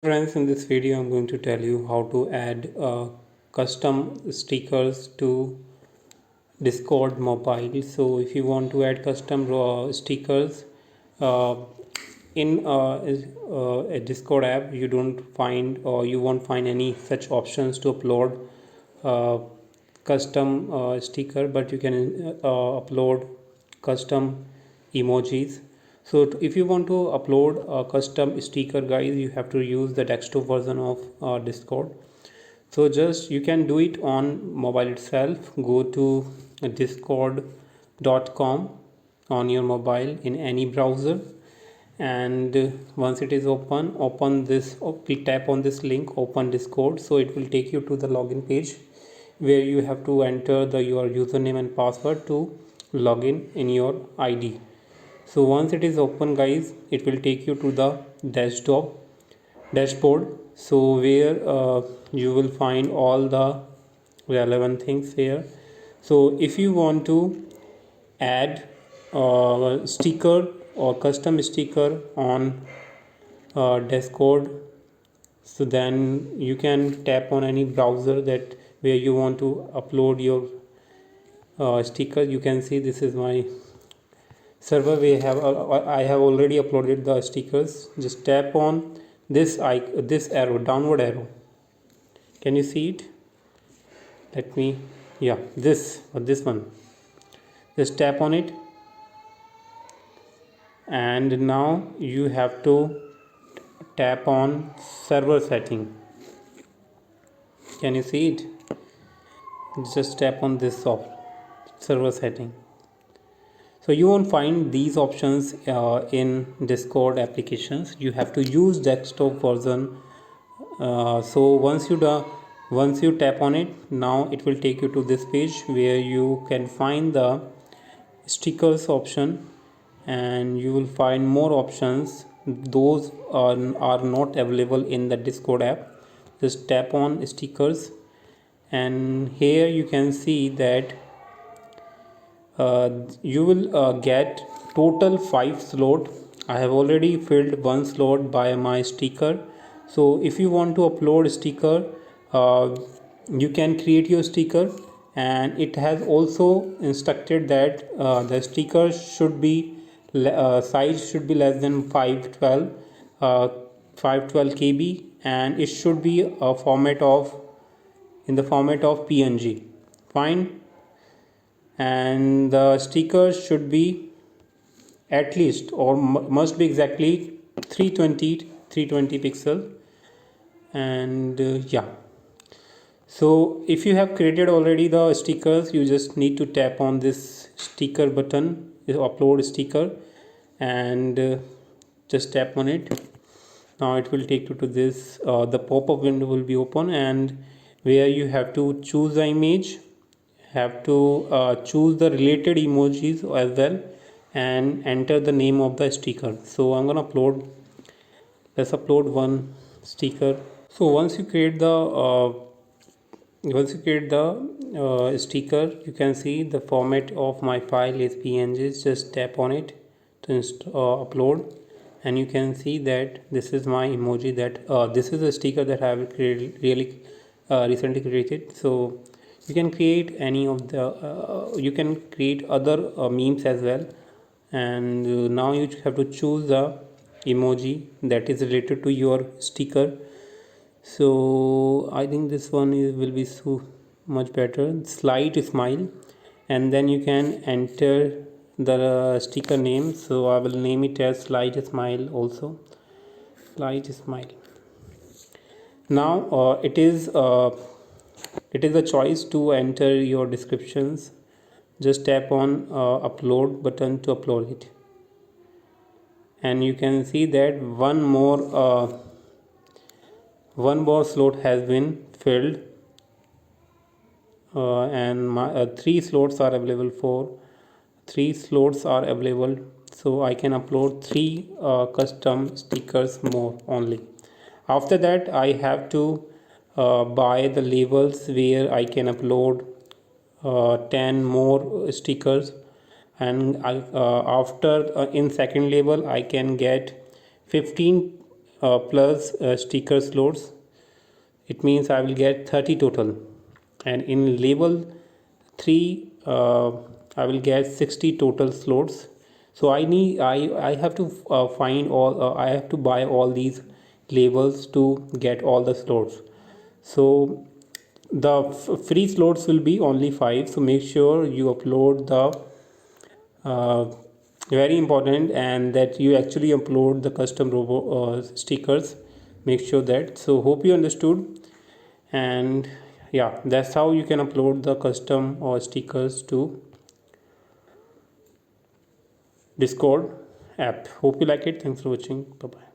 Friends, in this video I'm going to tell you how to add custom stickers to Discord mobile. So if you want to add custom stickers uh, in a Discord app, you don't find or you won't find any such options to upload uh, custom sticker, but you can upload custom emojis. So if you want to upload a custom sticker, guys, you have to use the desktop version of Discord. So just you can do it on mobile itself. Go to discord.com on your mobile in any browser, and once it is open this, tap on this link, open Discord. So it will take you to the login page where you have to enter your username and password to login in your ID. So once it is open, guys, it will take you to the dashboard, so where you will find all the relevant things here. So if you want to add a sticker or custom sticker on Discord, so then you can tap on any browser that where you want to upload your sticker. You can see this is my server. I have already uploaded the stickers. Just tap on this arrow, downward arrow. Can you see it? Let me, yeah, this one. Just tap on it, and now you have to tap on server setting. Can you see it? Just tap on this server setting. So you won't find these options in Discord applications. You have to use desktop version. So once you tap on it, now it will take you to this page where you can find the stickers option, and you will find more options. Those are not available in the Discord app. Just tap on stickers, and here you can see that you will get total 5 slot. I have already filled one slot by my sticker. So if you want to upload sticker, uh, you can create your sticker, and it has also instructed that the sticker should be size should be less than 512 uh, 512 kb, and it should be a format of in the format of png. Fine. And the sticker should be at least, or must be exactly 320 pixel. And yeah, so if you have created already the stickers, you just need to tap on this sticker button, upload sticker, and just tap on it. Now it will take you to this, the pop-up window will be open, and where you have to choose the image, have to choose the related emojis as well, and enter the name of the sticker. So I'm gonna let's upload one sticker. So once you create the sticker, you can see the format of my file is png. Just tap on it to upload, and you can see that this is my emoji, that this is a sticker that I have recently created. So you can create any of the you can create other memes as well. And now you have to choose the emoji that is related to your sticker. So I think this one will be so much better, slight smile. And then you can enter the sticker name. So I will name it as slight smile also, slight smile. Now it is a choice to enter your descriptions. Just tap on upload button to upload it, and you can see that one more slot has been filled, and three slots are available. So I can upload three custom stickers more only. After that, I have to buy the labels where I can upload 10 more stickers. And after in second label I can get 15 plus sticker slots, it means I will get 30 total. And in label 3 I will get 60 total slots. So I have to find all I have to buy all these labels to get all the slots. So the free slots will be only 5, so make sure you upload the very important, and that you actually upload the custom robo stickers. Make sure that. So hope you understood. And yeah, that's how you can upload the custom or stickers to Discord app. Hope you like it. Thanks for watching. Bye bye.